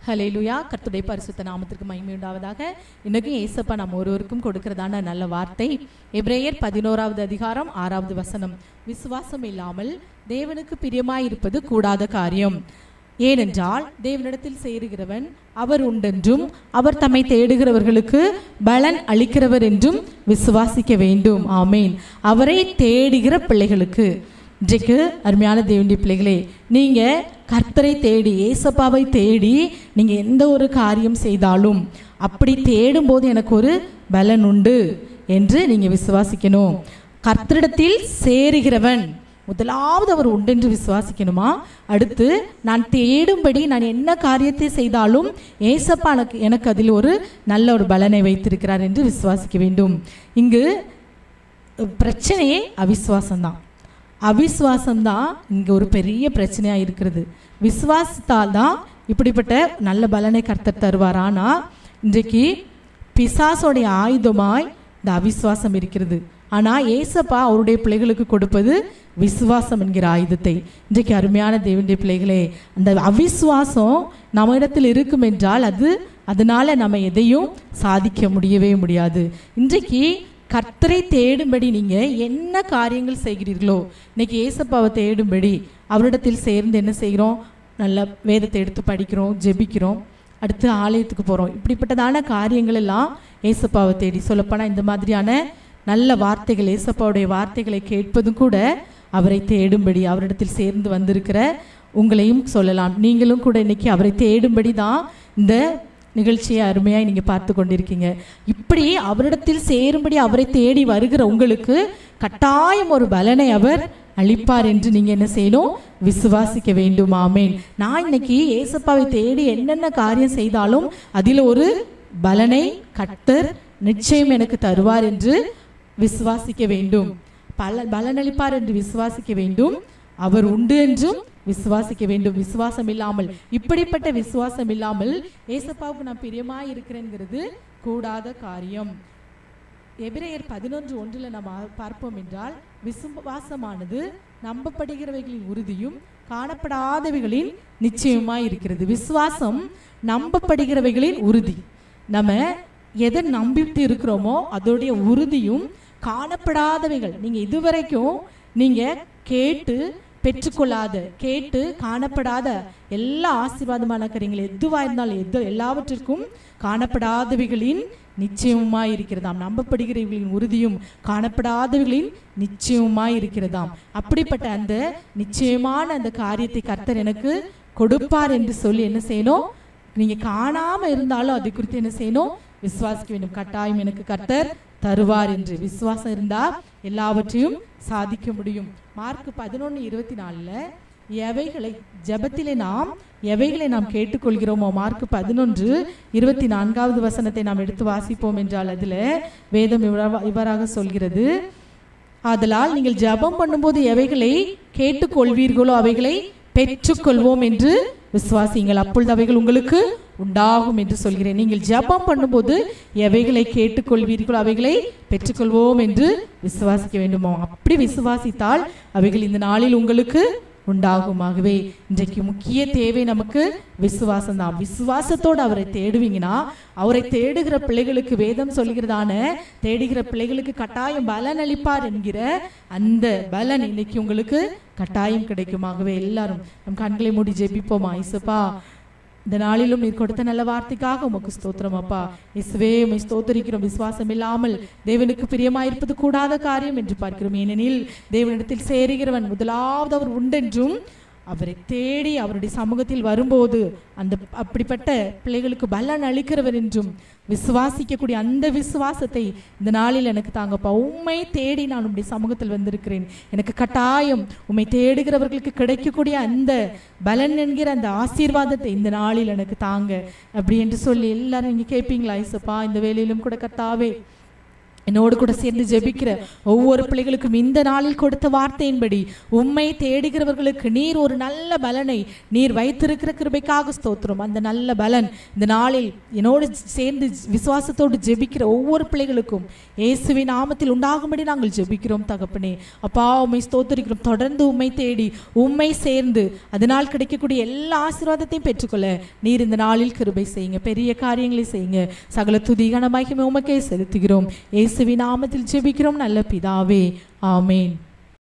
ஹல்லேலூயா. கர்த்தருடைய பரிசுத்த நாமத்திற்கு மகிமை உண்டாவதாக. இன்னைக்கும் ஏசப்பா நம்ம ஒருவருக்கும் கொடுக்கிறதான நல்ல வார்த்தை எபிரேயர் 11வது அதிகாரம் 6வது வசனம். விசுவாசம் இல்லாமல் தேவனுக்கு பிரியமாயிருப்பது கூடாத காரியம். ஏனென்றால் தேவனிடத்தில் சேருகிறவன் அவர் உண்டென்றும் அவர் தம்மை தேடுகிறவர்களுக்கு பலன் அளிக்கிறவர் என்றும் விசுவாசிக்க வேண்டும். ஆமேன். அவரை தேடுகிற பிள்ளைகளுக்கு இன்றைக்கு அருமையான தேவனுடைய பிள்ளைகளே, நீங்கள் கர்த்தரை தேடி ஏசப்பாவை தேடி நீங்கள் எந்த ஒரு காரியம் செய்தாலும் அப்படி தேடும்போது எனக்கு ஒரு பலன் உண்டு என்று நீங்கள் விசுவாசிக்கணும். கர்த்தரிடத்தில் சேருகிறவன் முதலாவது அவர் உண்டென்று விசுவாசிக்கணுமா? அடுத்து நான் தேடும்படி நான் என்ன காரியத்தை செய்தாலும் ஏசப்பா எனக்கு அதில் ஒரு நல்ல ஒரு பலனை வைத்திருக்கிறார் என்று விசுவாசிக்க வேண்டும். இங்கு பிரச்சனையே அவிசுவாசம்தான். அவிசுவாசம்தான் இங்கே ஒரு பெரிய பிரச்சனையாக இருக்கிறது. விசுவாசத்தால் தான் இப்படிப்பட்ட நல்ல பலனை கர்த்தர் தருவார். ஆனால் இன்றைக்கு பிசாசோடைய ஆயுதமாய் இந்த அவிசுவாசம் இருக்கிறது. ஆனால் ஏசப்பா அவருடைய பிள்ளைகளுக்கு கொடுப்பது விசுவாசம் என்கிற ஆயுதத்தை. இன்றைக்கு அருமையான தேவனுடைய பிள்ளைகளே, அந்த அவிசுவாசம் நம்ம இடத்தில் இருக்கும் என்றால் அதனால நம்ம எதையும் சாதிக்க முடியவே முடியாது. இன்றைக்கு கர்த்தரை தேடும்படி நீங்கள் என்ன காரியங்கள் செய்கிறீர்களோ, இன்னைக்கு ஏசப்பாவை தேடும்படி அவரிடத்தில் சேர்ந்து என்ன செய்கிறோம்? நல்ல வேதத்தை எடுத்து படிக்கிறோம், ஜெபிக்கிறோம், அடுத்து ஆலயத்துக்கு போகிறோம். இப்படிப்பட்டதான காரியங்கள் எல்லாம் ஏசப்பாவை தேடி. சொல்லப்போனால் இந்த மாதிரியான நல்ல வார்த்தைகள், ஏசப்பாவுடைய வார்த்தைகளை கேட்பதும் கூட அவரை தேடும்படி அவரிடத்தில் சேர்ந்து வந்திருக்கிற உங்களையும் சொல்லலாம். நீங்களும் கூட இன்னைக்கு அவரை தேடும்படி தான் இந்த நிகழ்ச்சியை அருமையாக நீங்கள் பார்த்து கொண்டிருக்கீங்க. இப்படி அவரிடத்தில் சேரும்படி அவரை தேடி வருகிற உங்களுக்கு கட்டாயம் ஒரு பலனை அவர் அளிப்பார் என்று நீங்கள் என்ன செய்யணும்? விசுவாசிக்க வேண்டும். ஆமேன். நான் இன்னைக்கு ஏசப்பாவை தேடி என்னென்ன காரியம் செய்தாலும் அதில் ஒரு பலனை கர்த்தர் நிச்சயம் எனக்கு தருவார் என்று விசுவாசிக்க வேண்டும். பலனளிப்பார் என்று விசுவாசிக்க வேண்டும். அவர் உண்டு என்றும் விசுவாசிக்க வேண்டும். விசுவாசம் இல்லாமல், இப்படிப்பட்ட விசுவாசம் இல்லாமல் ஏசப்பாவுக்கு நான் பிரியமாய் இருக்கிறேங்கிறது கூடாத காரியம். எபிரேயர் 11:1 நம்ம பார்ப்போம் என்றால், விசுவாசமானது நம்பப்படுகிறவைகளின் உறுதியும் காணப்படாதவைகளின் நிச்சயமாய் இருக்கிறது. விசுவாசம் நம்பப்படுகிறவைகளின் உறுதி. நம்ம எதை நம்பிட்டு இருக்கிறோமோ அதோடைய உறுதியும் காணப்படாதவைகள். நீங்கள் இதுவரைக்கும் நீங்கள் கேட்டு பெற்றுக்கொள்ளாத, கேட்டு காணப்படாத எல்லா ஆசீர்வாதமான காரியங்கள் எதுவாக இருந்தாலும் எல்லாவற்றிற்கும் காணப்படாதவைகளின் நிச்சயமாய் இருக்கிறதாம். நம்பப்படுகிறவர்களின் உறுதியும் காணப்படாதவர்களின் நிச்சயமாய் இருக்கிறதாம். அப்படிப்பட்ட அந்த நிச்சயமான அந்த காரியத்தை கர்த்தர் எனக்கு கொடுப்பார் என்று சொல்லி என்ன செய்யணும்? நீங்கள் காணாமல் இருந்தாலும் அதை குறித்து என்ன செய்யணும்? விசுவாசிக்க வேண்டும். கட்டாயம் எனக்கு கர்த்தர் தருவார் என்று விசுவாசம் இருந்தால் எல்லாவற்றையும் சாதிக்க முடியும். மார்க் 11:24 எவைகளை ஜெபத்திலே எவைகளை நாம் கேட்டுக்கொள்கிறோமோ, மார்க் 11:24 வசனத்தை நாம் எடுத்து வாசிப்போம் என்றால் அதில் வேதம் இவ்வாறாக சொல்கிறது, ஆதலால் நீங்கள் ஜெபம் பண்ணும்போது எவைகளை கேட்டுக்கொள்வீர்களோ அவைகளை பெற்றுக்கொள்வோம் என்று விசுவாசிங்கள், அப்பொழுது அவைகள் உங்களுக்கு உண்டாகும் என்று சொல்கிறேன். நீங்கள் ஜெபம் பண்ணும்போது எவைகளை கேட்டுக்கொள்வீர்களோ அவைகளை பெற்றுக்கொள்வோம் என்று விசுவாசிக்க வேண்டுமோ. அப்படி விசுவாசித்தால் அவைகள் இந்த நாளில் உங்களுக்கு உண்டாகுமாகவே. இன்றைக்கு முக்கிய தேவை நமக்கு விசுவாசம் தான். விசுவாசத்தோடு அவரை தேடுவீங்கன்னா, அவரை தேடுகிற பிள்ளைகளுக்கு வேதம் சொல்கிறதான தேடுகிற பிள்ளைகளுக்கு கட்டாயம் பலன் அளிப்பார் என்கிற அந்த பலன் இன்னைக்கு உங்களுக்கு கட்டாயம் கிடைக்குமாகவே. எல்லாரும் நம் கண்களை மூடி ஜெபிப்போமா. இயேசுப்பா, இந்த நாளிலும் நீர் கொடுத்த நல்ல வார்த்தைக்காக உமக்கு ஸ்தோத்திரம் அப்பா. இயேசுவே, உம்மை ஸ்தோத்திரிக்கிறோம். விசுவாசம் இல்லாமல் தேவனுக்கு பிரியமாயிருப்பது கூடாத காரியம் என்று பார்க்கிறோம். ஏனெனில் தேவனிடத்தில் சேருகிறவன் முதலாவது அவர் உண்டென்றும் அவரை தேடி அவருடைய சமூகத்தில் வரும்போது அப்படிப்பட்ட பிள்ளைகளுக்கு பலன் அளிக்கிறவர் என்றும் விசுவாசிக்கக்கூடிய அந்த விசுவாசத்தை இந்த நாளில் எனக்கு தாங்கப்பா. உம்மை தேடி நான் உம்முடைய சமூகத்தில் வந்திருக்கிறேன். எனக்கு கட்டாயம் உம்மை தேடுகிறவர்களுக்கு கிடைக்கக்கூடிய அந்த பலன் என்கிற அந்த ஆசீர்வாதத்தை இந்த நாளில் எனக்கு தாங்க அப்படி என்று சொல்லி எல்லாரும் இங்கே கேட்பீங்களா? இயேசுப்பா, இந்த வேலையிலும் கூட கர்த்தாவே என்னோடு கூட சேர்ந்து ஜெபிக்கிற ஒவ்வொரு பிள்ளைகளுக்கும் இந்த நாளில் கொடுத்த வார்த்தையின்படி உம்மை தேடுகிறவர்களுக்கு நீர் ஒரு நல்ல பலனை நீர் வைத்திருக்கிற கிருபைக்காக ஸ்தோத்திரம். அந்த நல்ல பலன் இந்த நாளில் என்னோடு சேர்ந்து விசுவாசத்தோடு ஜெபிக்கிற ஒவ்வொரு பிள்ளைகளுக்கும் இயேசுவின் நாமத்தில் உண்டாகும்படி நாங்கள் ஜெபிக்கிறோம் தகப்பனே. அப்பா, உம்மை ஸ்தோத்திரிக்கிறோம். தொடர்ந்து உம்மை தேடி உம்மை சேர்ந்து அதனால் கிடைக்கக்கூடிய எல்லா ஆசீர்வாதத்தையும் பெற்றுக்கொள்ள நீர் இந்த நாளில் கிருபை செய்யுங்க. பெரிய காரியங்களை செய்யுங்க. சகல துதி கன மகிமை உமக்கே செலுத்துகிறோம். இயேசுவின் நாமத்தில் ஜெபிக்கிறோம் நல்ல பிதாவே, ஆமேன்.